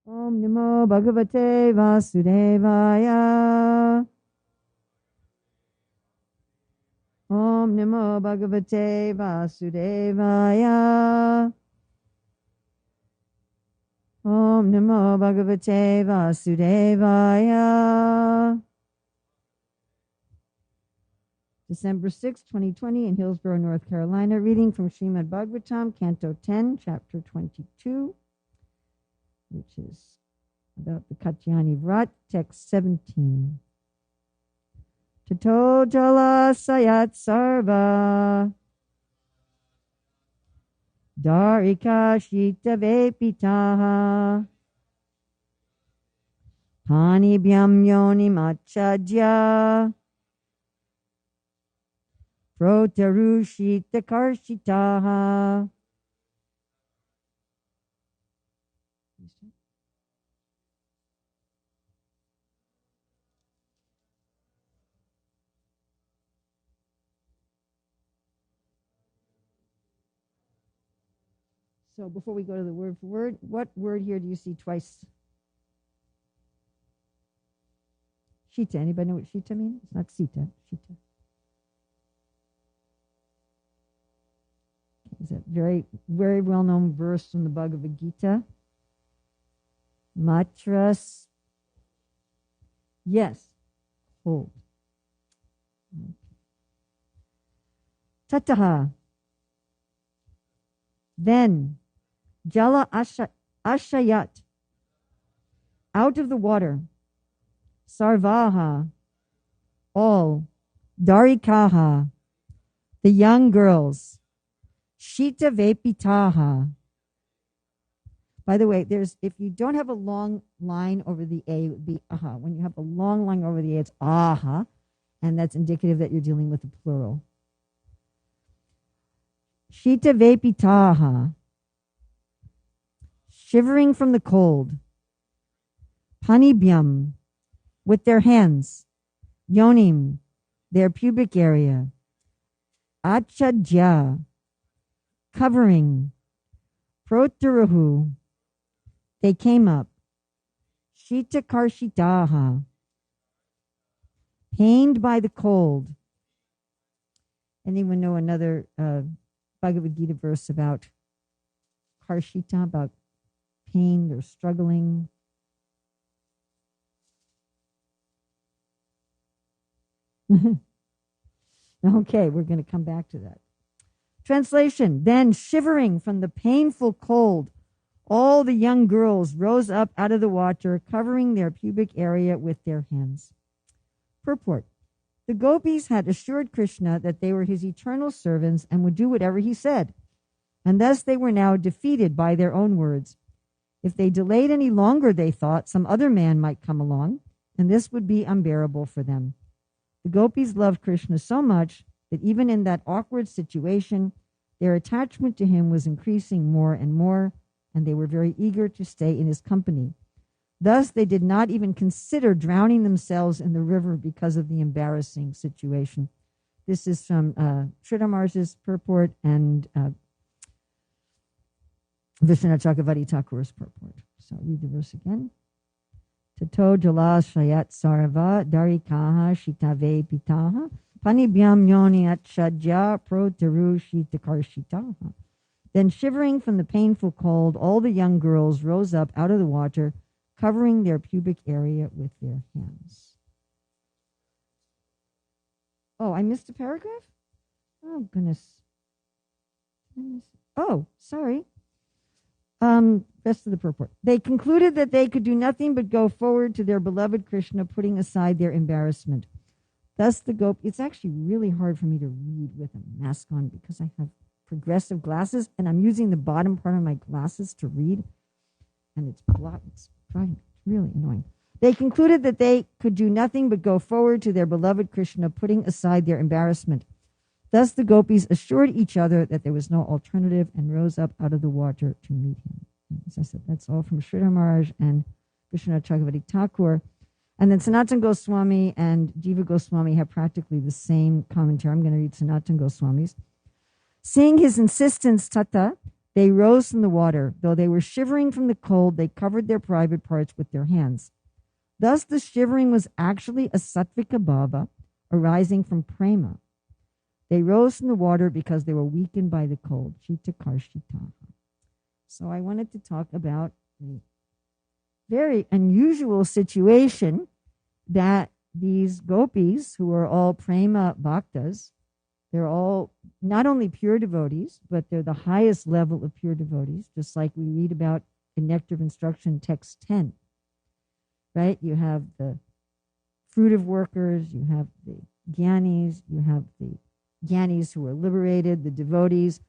Om Namo Bhagavate Vasudevaya. Om Namo Bhagavate Vasudevaya. Om Namo Bhagavate Vasudevaya. December 6, 2020 in Hillsborough, North Carolina. Reading from Srimad Bhagavatam, Canto 10, Chapter 22, which is about the Katyani Vrat, text 17. Tato jala sayat sarva darika shita vepitaha pani bhyam yoni machadya protarushita karshitaha. So before we go to the word for word, what word here do you see twice? Shita. Anybody know what Shita means? It's not Sita. Shita. It's a very, very well-known verse from the Bhagavad Gita. Matras. Yes. Hold. Tataha. Then. Jala ashayat. Out of the water. Sarvaha. All. Darikaha. The young girls. Shita vepitaha. By the way, if you don't have a long line over the A, it would be aha. When you have a long line over the A, it's aha. And that's indicative that you're dealing with a plural. Shita vepitaha. Shivering from the cold. Panibhyam. With their hands. Yonim. Their pubic area. Achadya. Covering. Protarahu. They came up. Shita karshitaha. Pained by the cold. Anyone know another Bhagavad Gita verse about karshita, about pain or struggling? Okay, we're going to come back to that. Translation. Then shivering from the painful cold, all the young girls rose up out of the water, covering their pubic area with their hands. Purport. The gopis had assured Krishna that they were his eternal servants and would do whatever he said, and thus they were now defeated by their own words. If they delayed any longer, they thought, some other man might come along, and this would be unbearable for them. The gopis loved Krishna so much that even in that awkward situation, their attachment to him was increasing more and more, and they were very eager to stay in his company. Thus, they did not even consider drowning themselves in the river because of the embarrassing situation. This is from Sridhar Maharaj's purport and Vishwanath Chakravarti Thakur's purport. So I'll read the verse again. Tato jala shayat sarva darikaha shitave pitaha panibhyam yoni achadya protaru shitakarshitaha. Then shivering from the painful cold, all the young girls rose up out of the water, covering their pubic area with their hands. Oh, I missed a paragraph? Oh, goodness. Oh, sorry. Rest of the purport. They concluded that they could do nothing but go forward to their beloved Krishna, putting aside their embarrassment. Thus the it's actually really hard for me to read with a mask on because I have progressive glasses and I'm using the bottom part of my glasses to read, and it's blocked. It's really annoying. They concluded that they could do nothing but go forward to their beloved Krishna, putting aside their embarrassment. Thus the gopis assured each other that there was no alternative and rose up out of the water to meet him. As I said, that's all from Sridhar Maharaj and Vishwanath Chakravarti Thakur. And then Sanatana Goswami and Jiva Goswami have practically the same commentary. I'm going to read Sanatana Goswami's. Seeing his insistence, Tata, They rose from the water. Though they were shivering from the cold, they covered their private parts with their hands. Thus, the shivering was actually a sattvika bhava arising from prema. They rose from the water because they were weakened by the cold. Chita karshita. So I wanted to talk about a very unusual situation that these gopis, who are all prema bhaktas, they're all not only pure devotees, but they're the highest level of pure devotees, just like we read about in Nectar of Instruction, text 10. Right? You have the fruitive workers, you have the jnanis, you have the jnanis who are liberated, the devotees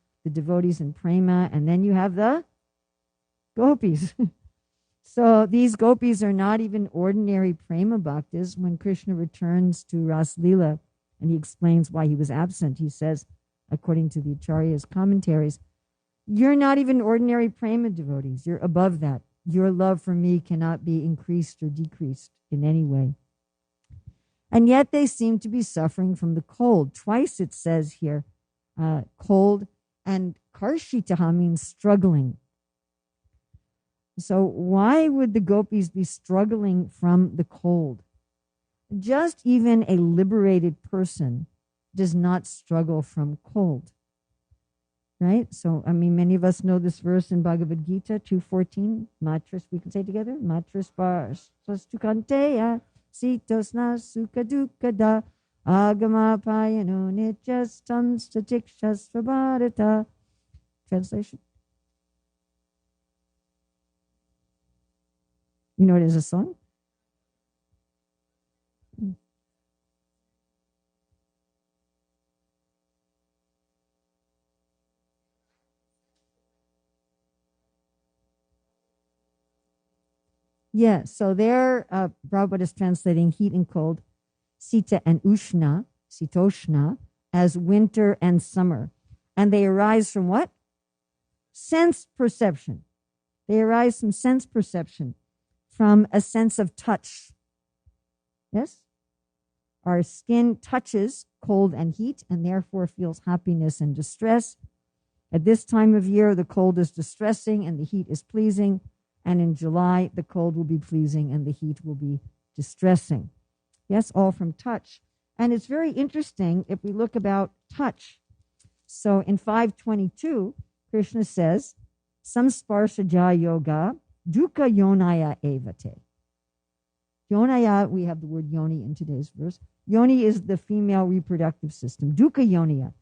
in prema, and then you have the gopis. So these gopis are not even ordinary prema bhaktas. When Krishna returns to Ras Leela and he explains why he was absent, he says, according to the Acharya's commentaries, you're not even ordinary prema devotees. You're above that. Your love for me cannot be increased or decreased in any way. And yet they seem to be suffering from the cold. Twice it says here, cold, and karshitaha means struggling. So why would the gopis be struggling from the cold? Just even a liberated person does not struggle from cold. Right? So, I mean, many of us know this verse in Bhagavad Gita 2:14. Matras, we can say together. Matras pastukanteya sitosna sukha dukkada agama payano nityastam statikshas vabharata. Translation? You know it is a song? Yeah, so there, Prabhupada is translating heat and cold, sita and ushna, sitoshna, as winter and summer. And they arise from what? Sense perception. They arise from sense perception, from a sense of touch. Yes? Our skin touches cold and heat and therefore feels happiness and distress. At this time of year, the cold is distressing and the heat is pleasing. And in July, the cold will be pleasing and the heat will be distressing. Yes, all from touch. And it's very interesting if we look about touch. So in 522, Krishna says, samsparsaja yoga dukkha yonaya evate. Yonaya, we have the word yoni in today's verse. Yoni is the female reproductive system. Dukkha yonia.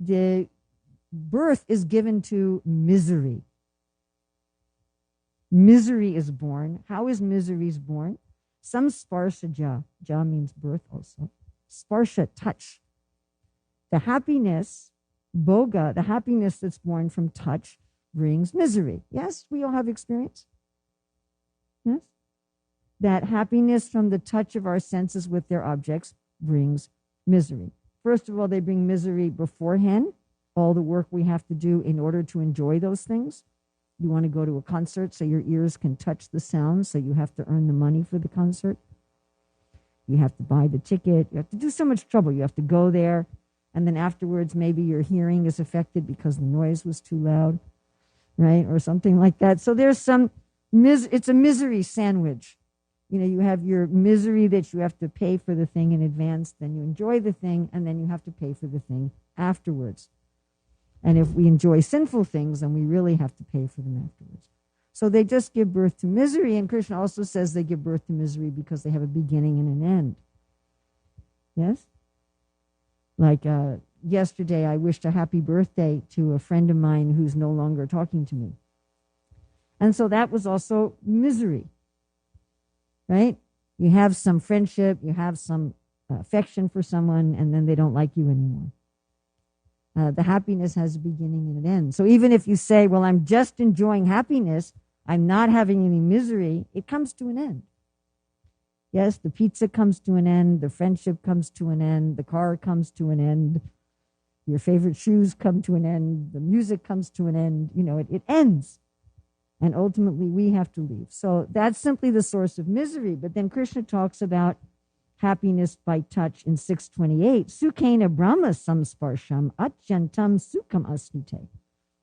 The birth is given to misery. Misery is born. How is misery born? Some sparsha ja. Ja means birth also. Sparsha, touch. The happiness, boga, the happiness that's born from touch brings misery. Yes, we all have experience. Yes? That happiness from the touch of our senses with their objects brings misery. First of all, they bring misery beforehand, all the work we have to do in order to enjoy those things. You want to go to a concert so your ears can touch the sound, so you have to earn the money for the concert. You have to buy the ticket. You have to do so much trouble. You have to go there, and then afterwards maybe your hearing is affected because the noise was too loud, right? Or something like that. So there's some, it's a misery sandwich. You know, you have your misery that you have to pay for the thing in advance, then you enjoy the thing, and then you have to pay for the thing afterwards. And if we enjoy sinful things, then we really have to pay for them afterwards. So they just give birth to misery. And Krishna also says they give birth to misery because they have a beginning and an end. Yes? Like yesterday, I wished a happy birthday to a friend of mine who's no longer talking to me. And so that was also misery. Right? You have some friendship, you have some affection for someone, and then they don't like you anymore. The happiness has a beginning and an end. So even if you say, well, I'm just enjoying happiness, I'm not having any misery, it comes to an end. Yes, the pizza comes to an end, the friendship comes to an end, the car comes to an end, your favorite shoes come to an end, the music comes to an end, you know, it ends. And ultimately we have to leave. So that's simply the source of misery. But then Krishna talks about happiness by touch in 628. Sukhena Brahma samsparsham atyantam sukham asnute.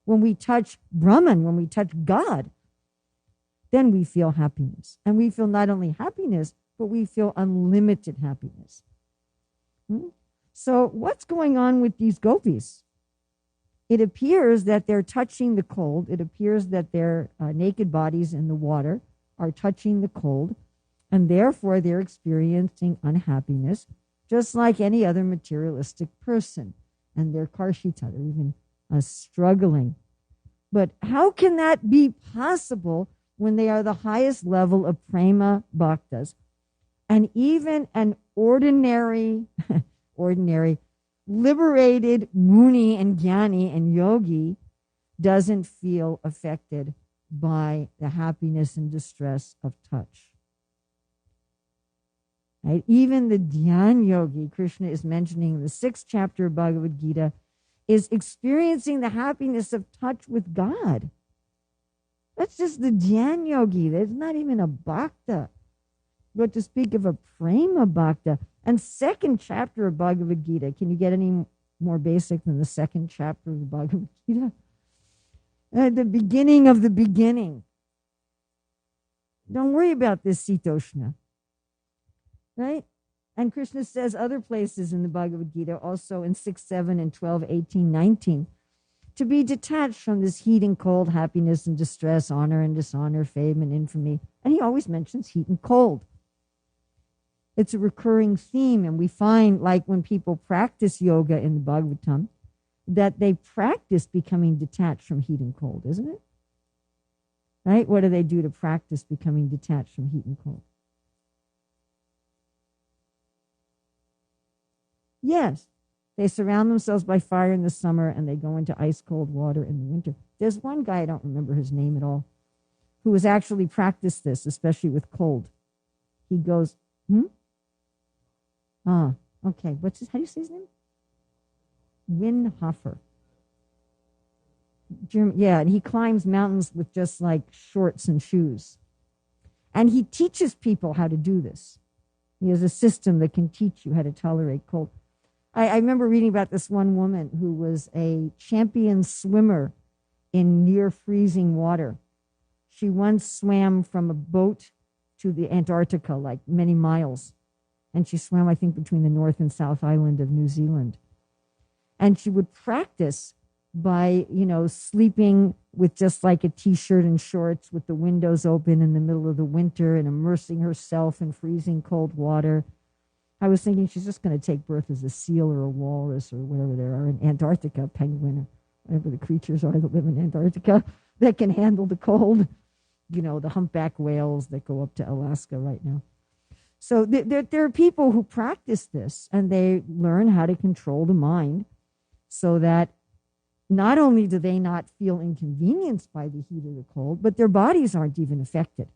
when we touch Brahman, when we touch God, then we feel happiness. And we feel not only happiness, but we feel unlimited happiness. So what's going on with these gopis? It appears that they're touching the cold. It appears that their naked bodies in the water are touching the cold, and therefore they're experiencing unhappiness, just like any other materialistic person. And they're karshita, they're even struggling. But how can that be possible when they are the highest level of prema bhaktas? And even an ordinary liberated muni and jnani and yogi doesn't feel affected by the happiness and distress of touch. Right? Even the dhyan yogi, Krishna is mentioning in the 6th chapter of Bhagavad Gita, is experiencing the happiness of touch with God. That's just the dhyan yogi. There's not even a bhakta. But to speak of a prema bhakta. And 2nd chapter of Bhagavad Gita, can you get any more basic than the 2nd chapter of the Bhagavad Gita? The beginning of the beginning. Don't worry about this sitoshna. Right? And Krishna says other places in the Bhagavad Gita, also in 6, 7, and 12, 18, 19, to be detached from this heat and cold, happiness and distress, honor and dishonor, fame and infamy. And he always mentions heat and cold. It's a recurring theme, and we find, like when people practice yoga in the Bhagavatam, that they practice becoming detached from heat and cold, isn't it? Right? What do they do to practice becoming detached from heat and cold? Yes, they surround themselves by fire in the summer, and they go into ice cold water in the winter. There's one guy, I don't remember his name at all, who has actually practiced this, especially with cold. He goes, okay. How do you say his name? Winhofer. Yeah, and he climbs mountains with just like shorts and shoes. And he teaches people how to do this. He has a system that can teach you how to tolerate cold. I remember reading about this one woman who was a champion swimmer in near freezing water. She once swam from a boat to the Antarctica, like many miles. And she swam, I think, between the North and South Island of New Zealand. And she would practice by, sleeping with just like a T-shirt and shorts with the windows open in the middle of the winter and immersing herself in freezing cold water. I was thinking she's just going to take birth as a seal or a walrus or whatever there are in Antarctica, penguin or whatever the creatures are that live in Antarctica that can handle the cold. The humpback whales that go up to Alaska right now. So there are people who practice this, and they learn how to control the mind so that not only do they not feel inconvenienced by the heat or the cold, but their bodies aren't even affected.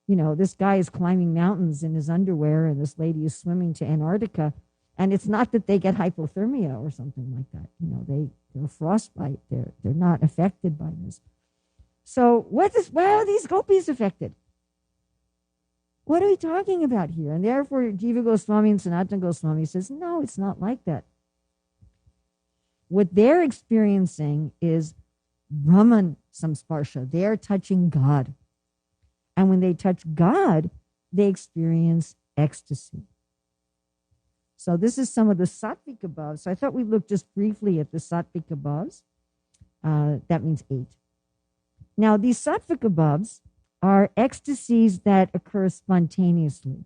This guy is climbing mountains in his underwear, and this lady is swimming to Antarctica, and it's not that they get hypothermia or something like that. They're frostbite. They're not affected by this. So why are these gopis affected? What are we talking about here? And therefore, Jiva Goswami and Sanatana Goswami says, no, it's not like that. What they're experiencing is Brahman samsparsha. They're touching God. And when they touch God, they experience ecstasy. So this is some of the sattvic abhaves. So I thought we'd look just briefly at the sattvic abhaves. That means 8. Now, these sattvic abhaves are ecstasies that occur spontaneously.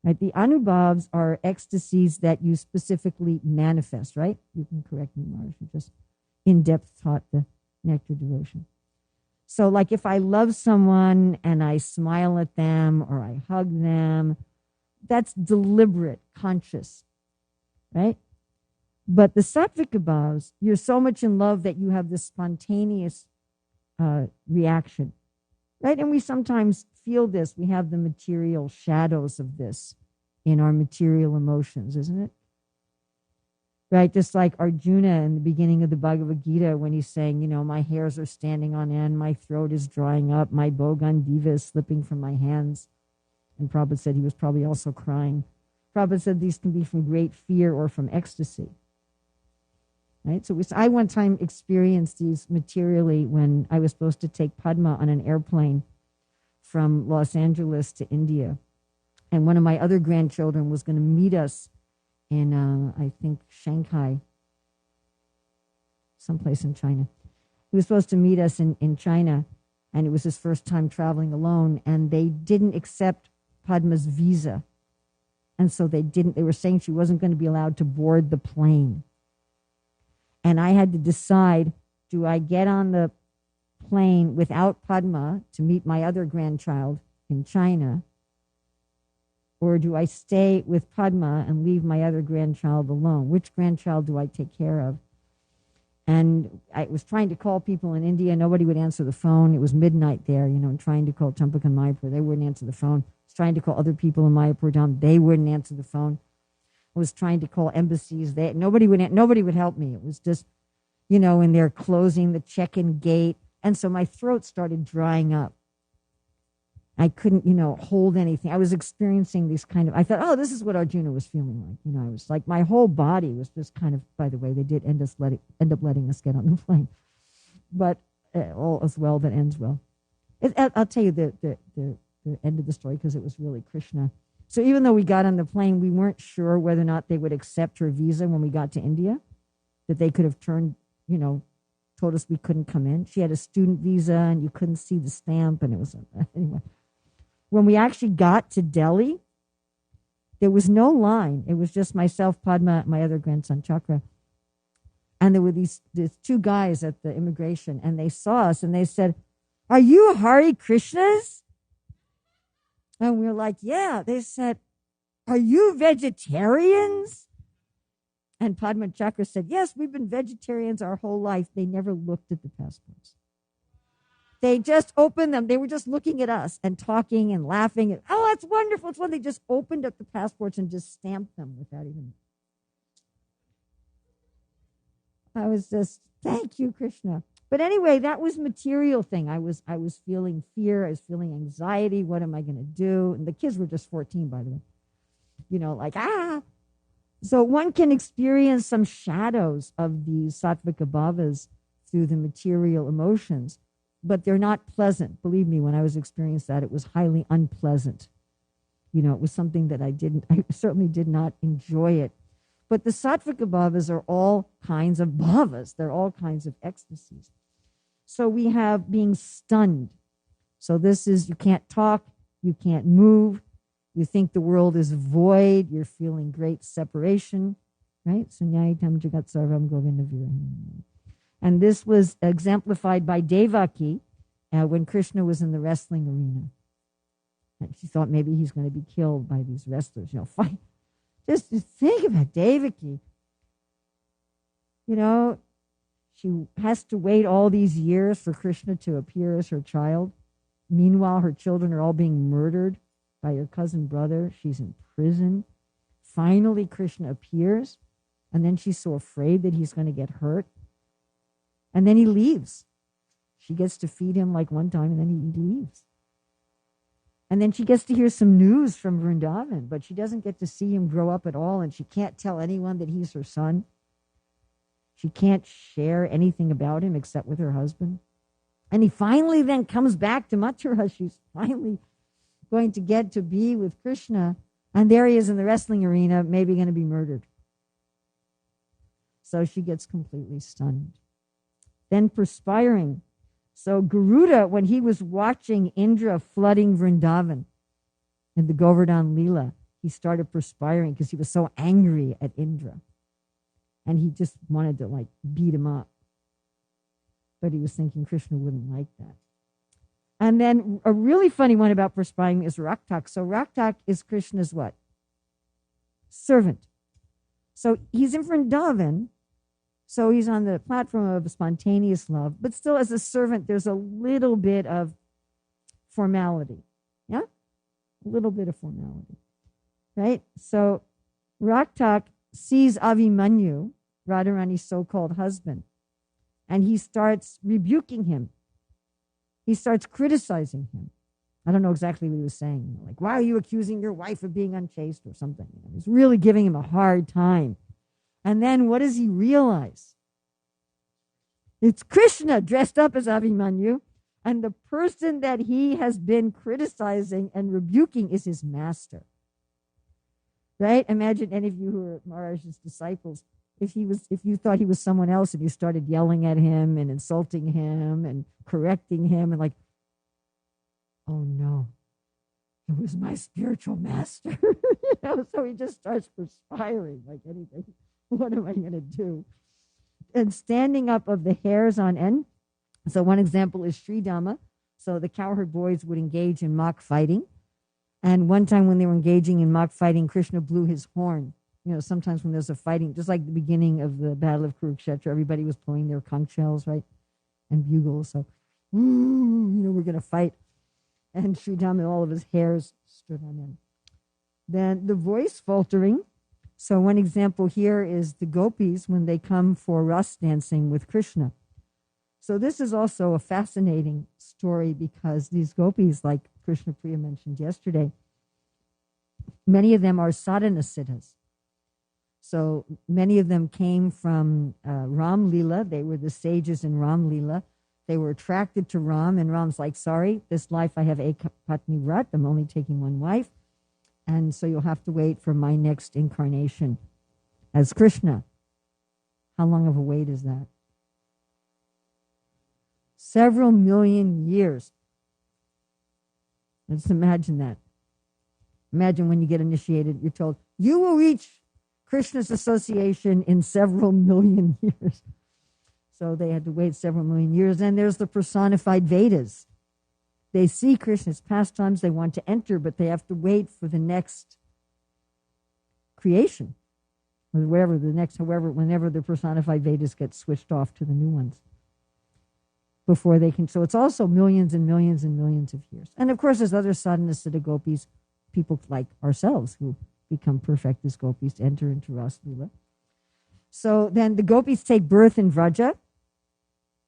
Right? The anubhavs are ecstasies that you specifically manifest, right? You can correct me, Mars. You just in-depth taught the nectar devotion. So like if I love someone and I smile at them or I hug them, that's deliberate, conscious, right? But the sattvic abhaves, you're so much in love that you have this spontaneous reaction. Right? And we sometimes feel this. We have the material shadows of this in our material emotions, isn't it? Right? Just like Arjuna in the beginning of the Bhagavad Gita when he's saying, my hairs are standing on end, my throat is drying up, my Bogandiva is slipping from my hands. And Prabhupada said he was probably also crying. Prabhupada said these can be from great fear or from ecstasy. right? So I one time experienced these materially when I was supposed to take Padma on an airplane from Los Angeles to India. And one of my other grandchildren was going to meet us in, I think, Shanghai, someplace in China. He was supposed to meet us in China, and it was his first time traveling alone, and they didn't accept Padma's visa. And so they were saying she wasn't going to be allowed to board the plane. And I had to decide, do I get on the plane without Padma to meet my other grandchild in China, or do I stay with Padma and leave my other grandchild alone? Which grandchild do I take care of? And I was trying to call people in India. Nobody would answer the phone. It was midnight there, and trying to call Champakan Mayapur. They wouldn't answer the phone. I was trying to call other people in Mayapur Dham. They wouldn't answer the phone. I was trying to call embassies. Nobody would help me. It was just, and they're closing the check-in gate. And so my throat started drying up. I couldn't, hold anything. I was experiencing these I thought, oh, this is what Arjuna was feeling like. I was like, my whole body was just by the way, they did end up letting us get on the plane. But all is well that ends well. I'll tell you the end of the story because it was really Krishna. So even though we got on the plane, we weren't sure whether or not they would accept her visa when we got to India, that they could have told us we couldn't come in. She had a student visa and you couldn't see the stamp, and it was, anyway. When we actually got to Delhi, there was no line. It was just myself, Padma, my other grandson, Chakra. And there were these two guys at the immigration, and they saw us and they said, "Are you Hare Krishnas?" And we were like, "Yeah." They said, "Are you vegetarians?" And Padma Chakra said, "Yes, we've been vegetarians our whole life." They never looked at the passports. They just opened them. They were just looking at us and talking and laughing. And, oh, that's wonderful. It's when they just opened up the passports and just stamped them without even. I was just, thank you, Krishna. But anyway, that was material thing. I was feeling fear. I was feeling anxiety. What am I going to do? And the kids were just 14, by the way. So one can experience some shadows of these sattvic bhavas through the material emotions, but they're not pleasant. Believe me, when I was experiencing that, it was highly unpleasant. It was something that I certainly did not enjoy it. But the sattvic bhavas are all kinds of bhavas. They're all kinds of ecstasies. So we have being stunned. So this is, you can't talk, you can't move, you think the world is void, you're feeling great separation, right? Sunyaitam jagat sarvam govinda virahim. And this was exemplified by Devaki when Krishna was in the wrestling arena. And she thought maybe he's going to be killed by these wrestlers, fight. Just think about Devaki. She has to wait all these years for Krishna to appear as her child. Meanwhile, her children are all being murdered by her cousin brother. She's in prison. Finally, Krishna appears, and then she's so afraid that he's going to get hurt. And then he leaves. She gets to feed him like one time, and then he leaves. And then she gets to hear some news from Vrindavan, but she doesn't get to see him grow up at all, and she can't tell anyone that he's her son. She can't share anything about him except with her husband. And he finally then comes back to Mathura. She's finally going to get to be with Krishna, and there he is in the wrestling arena, maybe going to be murdered. So she gets completely stunned. Then perspiring. So Garuda, when he was watching Indra flooding Vrindavan in the Govardhan Leela, he started perspiring because he was so angry at Indra. And he just wanted to beat him up. But he was thinking Krishna wouldn't like that. And then a really funny one about perspiring is Raktak. So Raktak is Krishna's what? Servant. So he's in Vrindavan. So he's on the platform of spontaneous love. But still, as a servant, there's a little bit of formality. Yeah? A little bit of formality. Right? So Raktak sees Avimanyu, Radharani's so-called husband, and he starts rebuking him. He starts criticizing him. I don't know exactly what he was saying. Why are you accusing your wife of being unchaste or something? He's really giving him a hard time. And then what does he realize? It's Krishna dressed up as Abhimanyu, and the person that he has been criticizing and rebuking is his master. Right? Imagine any of you who are Maharaj's disciples. If you thought he was someone else and you started yelling at him and insulting him and correcting him and like, oh no, it was my spiritual master. So he just starts perspiring like anything. What am I going to do? And standing up of the hairs on end. So one example is Sri Dhamma. So the cowherd boys would engage in mock fighting. And one time when they were engaging in mock fighting, Krishna blew his horn. Sometimes when there's a fighting, just like the beginning of the Battle of Kurukshetra, everybody was blowing their conch shells, right? And bugles. So, we're going to fight. And Sri Dhamma, all of his hairs stood on end. Then the voice faltering. So one example here is the gopis when they come for ras dancing with Krishna. So this is also a fascinating story because these gopis, like Krishna Priya mentioned yesterday, many of them are sadhana siddhas. So many of them came from Ram Leela. They were the sages in Ram Leela. They were attracted to Ram, and Ram's like, sorry, this life I have Ekapatni Vrat. I'm only taking one wife. And so you'll have to wait for my next incarnation as Krishna. How long of a wait is that? Several million years. Let's imagine that. Imagine when you get initiated, you're told, you will reach Krishna's association in several million years. So they had to wait several million years. And there's the personified Vedas. They see Krishna's pastimes, they want to enter, but they have to wait for the next creation. Or whenever the personified Vedas get switched off to the new ones. Before they can, so it's also millions and millions and millions of years. And of course, there's other sadhana siddha gopis, people like ourselves who become perfect as gopis to enter into Ras Leela. So then the gopis take birth in Vraja,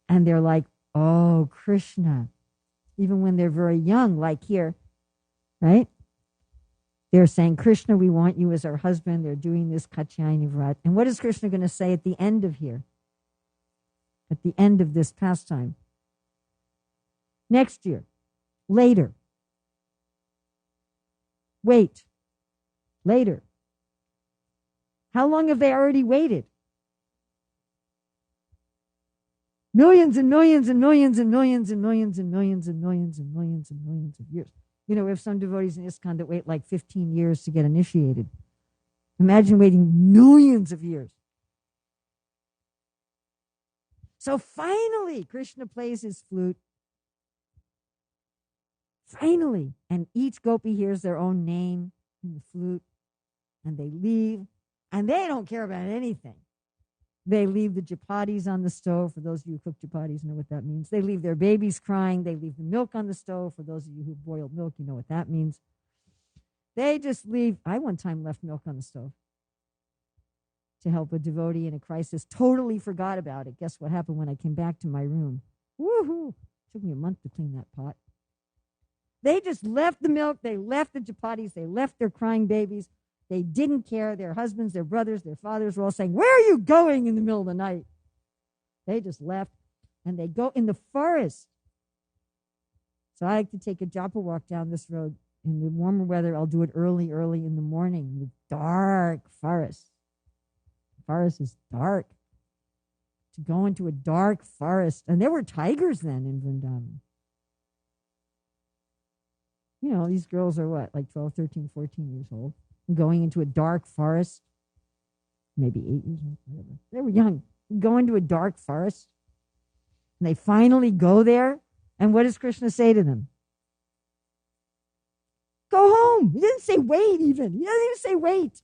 and they're like, oh, Krishna. Even when they're very young, like here, right? They're saying, Krishna, we want you as our husband. They're doing this Katyayani Vrat. And what is Krishna going to say at the end of here? At the end of this pastime? Next year. Later. Wait. Later. How long have they already waited? Millions and millions and millions and millions and millions and millions and millions and millions and millions of years. We have some devotees in ISKCON that wait like 15 years to get initiated. Imagine waiting millions of years. So finally, Krishna plays his flute. Finally. And each gopi hears their own name in the flute. And they leave. And they don't care about anything. They leave the chapatis on the stove. For those of you who cook chapatis, know what that means. They leave their babies crying. They leave the milk on the stove. For those of you who boiled milk, you know what that means. They just leave. I one time left milk on the stove to help a devotee in a crisis. Totally forgot about it. Guess what happened when I came back to my room? Woohoo! Took me a month to clean that pot. They just left the milk. They left the chapatis. They left their crying babies. They didn't care. Their husbands, their brothers, their fathers were all saying, where are you going in the middle of the night? They just left. And they go in the forest. So I like to take a japa walk down this road. In the warmer weather, I'll do it early in the morning. In the dark forest. The forest is dark. To go into a dark forest. And there were tigers then in Vrindavan. These girls are what, like 12, 13, 14 years old. Going into a dark forest. Maybe 8 years old, whatever. They were young. Go into a dark forest. And they finally go there. And what does Krishna say to them? Go home. He didn't say wait even. He doesn't even say wait.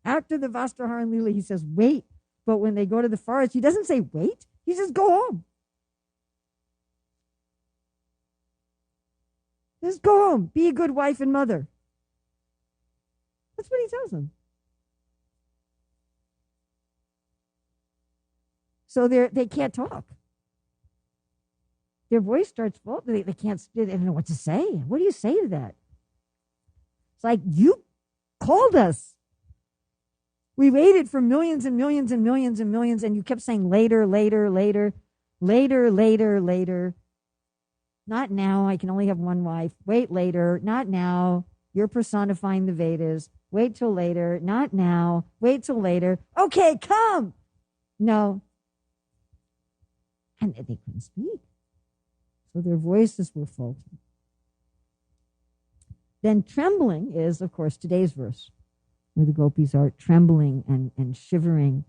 After the Vastraharan Leela, he says wait. But when they go to the forest, he doesn't say wait. He says go home. Just go home. Be a good wife and mother. That's what he tells them. So they can't talk. Their voice starts faltering. They don't know what to say. What do you say to that? It's like, you called us. We waited for millions and millions and millions and millions, and you kept saying later, later, later, later, later, later. Not now. I can only have one wife. Wait later. Not now. You're personifying the Vedas. Wait till later. Not now. Wait till later. Okay, come. No. And they couldn't speak. So their voices were faltering. Then trembling is, of course, today's verse, where the gopis are trembling and shivering.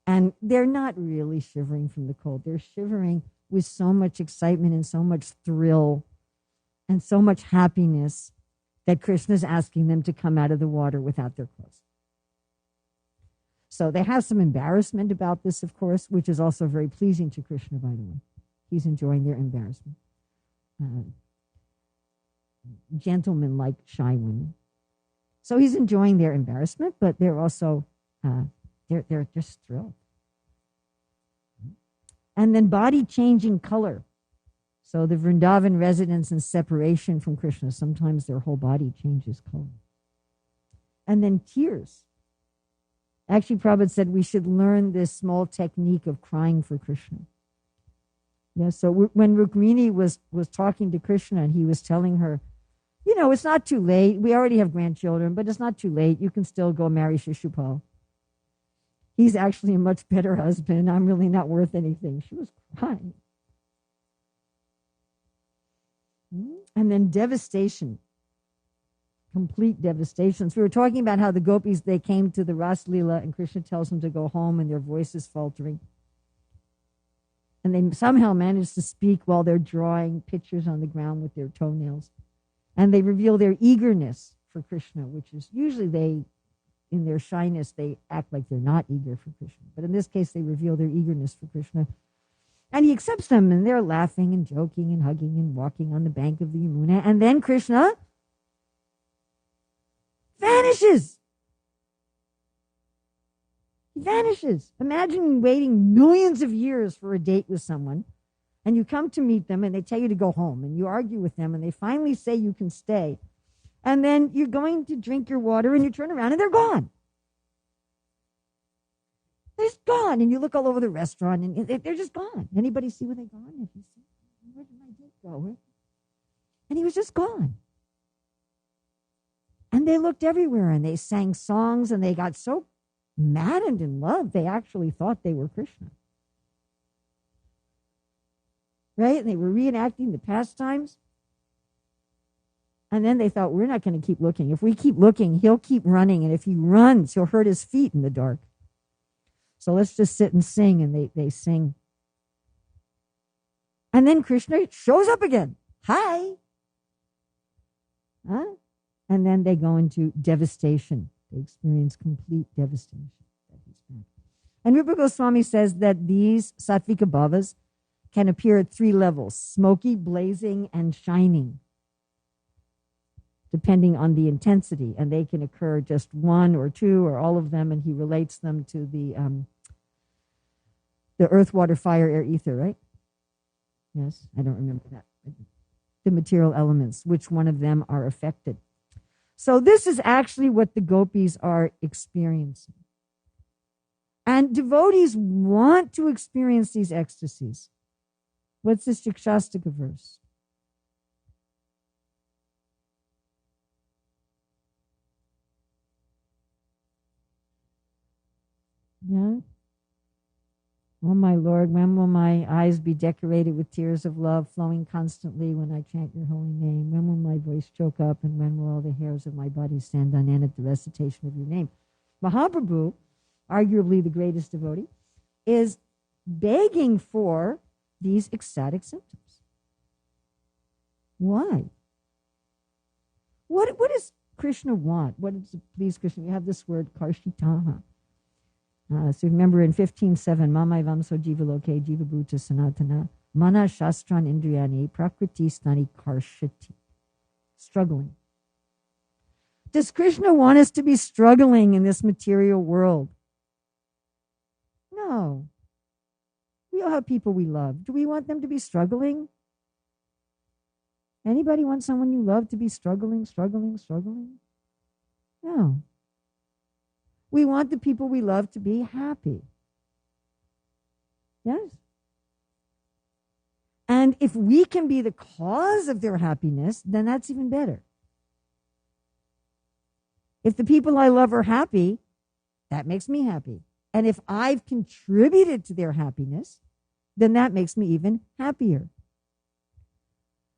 And they're not really shivering from the cold. They're shivering with so much excitement and so much thrill and so much happiness that Krishna's asking them to come out of the water without their clothes. So they have some embarrassment about this, of course, which is also very pleasing to Krishna, by the way. He's enjoying their embarrassment. Gentlemen like shy women. So he's enjoying their embarrassment, but they're also, they're just thrilled. And then body changing color. So the Vrindavan residents in separation from Krishna, sometimes their whole body changes color. And then tears. Actually, Prabhupada said we should learn this small technique of crying for Krishna. Yeah, so when Rukmini was talking to Krishna and he was telling her, you know, it's not too late. We already have grandchildren, but it's not too late. You can still go marry Shishupal. He's actually a much better husband. I'm really not worth anything. She was crying. And then devastation. Complete devastation. So we were talking about how the gopis, they came to the Ras Leela and Krishna tells them to go home and their voices faltering. And they somehow managed to speak while they're drawing pictures on the ground with their toenails. And they reveal their eagerness for Krishna, which is usually they, in their shyness, they act like they're not eager for Krishna. But in this case, they reveal their eagerness for Krishna. And he accepts them, and they're laughing and joking and hugging and walking on the bank of the Yamuna. And then Krishna vanishes. He vanishes. Imagine waiting millions of years for a date with someone, and you come to meet them, and they tell you to go home, and you argue with them, and they finally say you can stay. And then you're going to drink your water, and you turn around, and they're gone. They're just gone, and you look all over the restaurant, and they're just gone. Anybody see where they're gone? If you see, where did my date go? And he was just gone. And they looked everywhere, and they sang songs, and they got so maddened in love, they actually thought they were Krishna. Right? And they were reenacting the pastimes. And then they thought, we're not going to keep looking. If we keep looking, he'll keep running. And if he runs, he'll hurt his feet in the dark. So let's just sit and sing. And they sing. And then Krishna shows up again. Hi. Huh? And then they go into devastation. They experience complete devastation. And Rupa Goswami says that these sattvika bhavas can appear at 3 levels: smoky, blazing, and shining, depending on the intensity. And they can occur just 1 or 2 or all of them. And he relates them to the earth, water, fire, air, ether, right? Yes, I don't remember that. The material elements, which one of them are affected. So this is actually what the gopis are experiencing. And devotees want to experience these ecstasies. What's this Shikshastika verse? Yeah? Oh, my Lord, when will my eyes be decorated with tears of love flowing constantly when I chant your holy name? When will my voice choke up, and when will all the hairs of my body stand on end at the recitation of your name? Mahaprabhu, arguably the greatest devotee, is begging for these ecstatic symptoms. Why? What does Krishna want? What does it please Krishna? We have this word, karshitaha. So remember in 15.7, Mamai Vamso Jiva Loke Jiva Bhuta Sanatana Mana Shastran Indriyani Prakriti Stani Karshati. Struggling. Does Krishna want us to be struggling in this material world? No. We all have people we love. Do we want them to be struggling? Anybody want someone you love to be struggling? No. We want the people we love to be happy. Yes? And if we can be the cause of their happiness, then that's even better. If the people I love are happy, that makes me happy. And if I've contributed to their happiness, then that makes me even happier.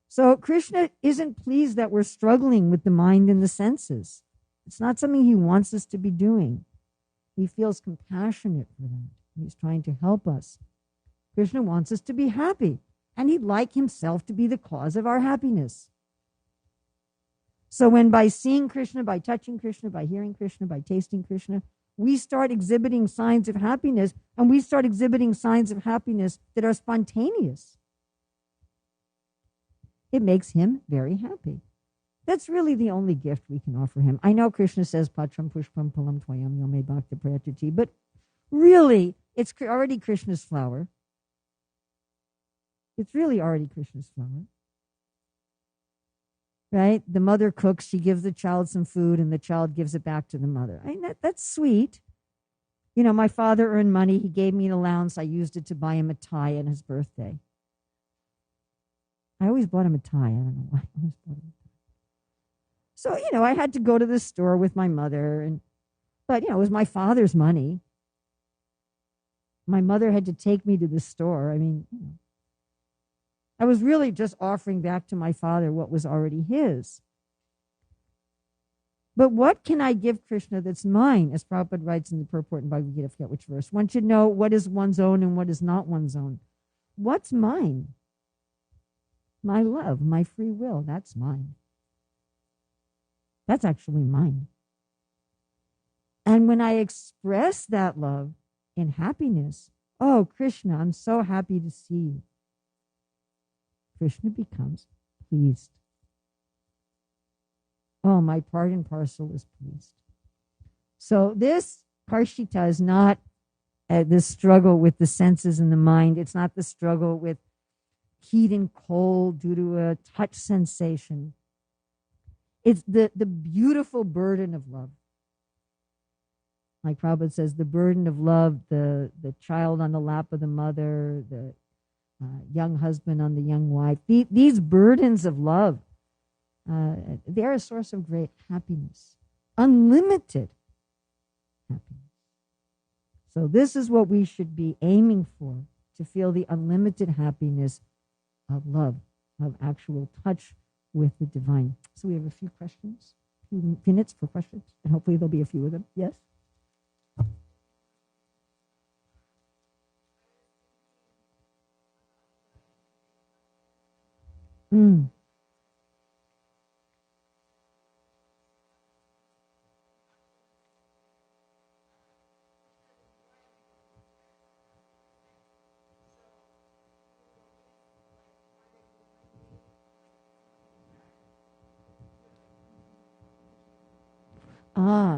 So Krishna isn't pleased that we're struggling with the mind and the senses. It's not something he wants us to be doing. He feels compassionate for that. He's trying to help us. Krishna wants us to be happy, and he'd like himself to be the cause of our happiness. So when by seeing Krishna, by touching Krishna, by hearing Krishna, by tasting Krishna, we start exhibiting signs of happiness, and we start exhibiting signs of happiness that are spontaneous. It makes him very happy. That's really the only gift we can offer him. I know Krishna says, Patram Pushpam Palam Tvayam Yome Bhakta Prayatati, but really, it's already Krishna's flower. It's really already Krishna's flower. Right? The mother cooks, she gives the child some food, and the child gives it back to the mother. I mean, that's sweet. You know, my father earned money. He gave me an allowance. I used it to buy him a tie on his birthday. I always bought him a tie. I don't know why. I always bought him a tie. So, you know, I had to go to the store with my mother. But, you know, it was my father's money. My mother had to take me to the store. I mean, you know, I was really just offering back to my father what was already his. But what can I give Krishna that's mine? As Prabhupada writes in the purport in Bhagavad Gita, I forget which verse. One should know what is one's own and what is not one's own. What's mine? My love, my free will, that's mine. That's actually mine. And when I express that love in happiness, oh, Krishna, I'm so happy to see you. Krishna becomes pleased. Oh, my part and parcel is pleased. So this Karshita is not this struggle with the senses and the mind. It's not the struggle with heat and cold due to a touch sensation. It's the beautiful burden of love. Like Prabhupada says, the burden of love, the child on the lap of the mother, the young husband on the young wife. These burdens of love, they're a source of great happiness, unlimited happiness. So this is what we should be aiming for, to feel the unlimited happiness of love, of actual touch with the divine. So we have a few questions, a few minutes for questions, and hopefully there'll be a few of them. Yes?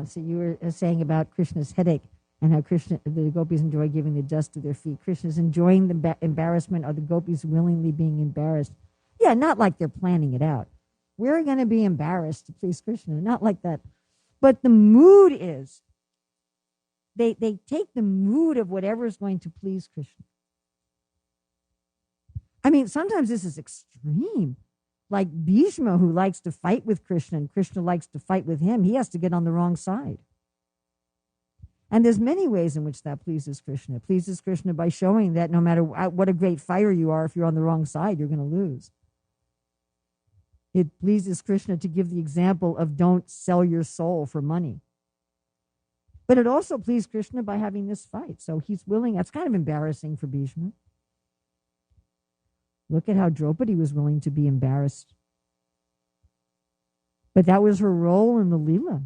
So you were saying about Krishna's headache and how the gopis enjoy giving the dust to their feet. Krishna's enjoying the embarrassment. Are the gopis willingly being embarrassed? Yeah, not like they're planning it out. We're going to be embarrassed to please Krishna. Not like that. But the mood is, they take the mood of whatever is going to please Krishna. I mean, sometimes this is extreme. Like Bhishma, who likes to fight with Krishna, and Krishna likes to fight with him, he has to get on the wrong side. And there's many ways in which that pleases Krishna. It pleases Krishna by showing that no matter what a great fighter you are, if you're on the wrong side, you're going to lose. It pleases Krishna to give the example of don't sell your soul for money. But it also pleased Krishna by having this fight. So he's willing. That's kind of embarrassing for Bhishma. Look at how Draupadi was willing to be embarrassed. But that was her role in the Leela.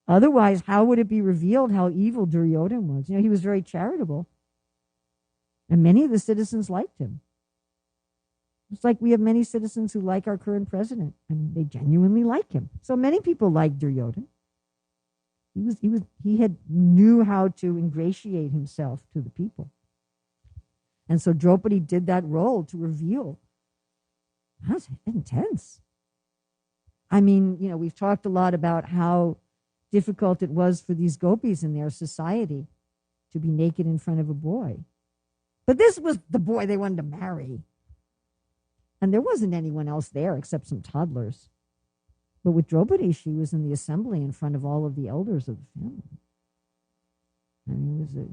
Otherwise, how would it be revealed how evil Duryodhana was? You know, he was very charitable. And many of the citizens liked him. It's like we have many citizens who like our current president. I mean, they genuinely like him. So many people like Duryodhana. He had knew how to ingratiate himself to the people. And so Draupadi did that role to reveal. That was intense. I mean, you know, we've talked a lot about how difficult it was for these gopis in their society to be naked in front of a boy. But this was the boy they wanted to marry. And there wasn't anyone else there except some toddlers. But with Draupadi, she was in the assembly in front of all of the elders of the family. I mean, it was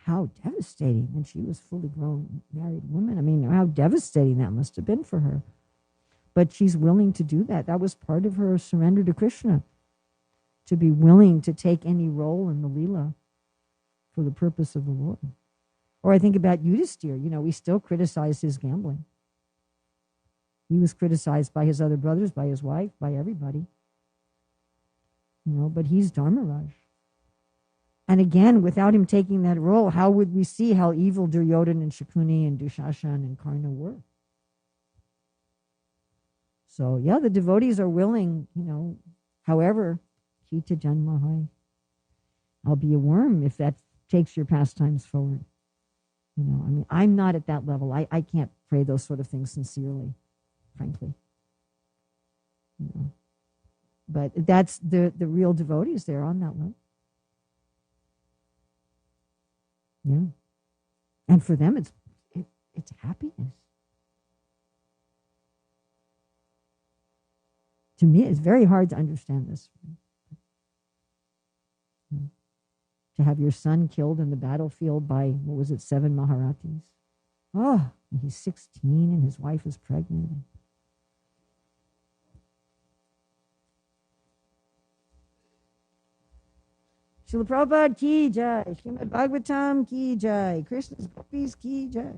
how devastating. And she was fully grown, married woman. I mean, how devastating that must have been for her. But she's willing to do that. That was part of her surrender to Krishna, to be willing to take any role in the Leela for the purpose of the Lord. Or I think about Yudhisthira. You know, we still criticize his gambling. He was criticized by his other brothers, by his wife, by everybody. You know, but he's Dharmaraj. And again, without him taking that role, how would we see how evil Duryodhana and Shakuni and Dushashan and Karna were? So, yeah, the devotees are willing, you know, however, Kita Janmahai, I'll be a worm if that takes your pastimes forward. You know, I mean, I'm not at that level. I can't pray those sort of things sincerely, frankly. You know, but that's the real devotees there on that level. Yeah. And for them, it's happiness. To me, it's very hard to understand this. To have your son killed in the battlefield by, 7 Maharatis. Oh, he's 16 and his wife is pregnant. Srila Prabhupada ki jai. Srimad Bhagavatam ki jai. Krishna's gopis ki jai.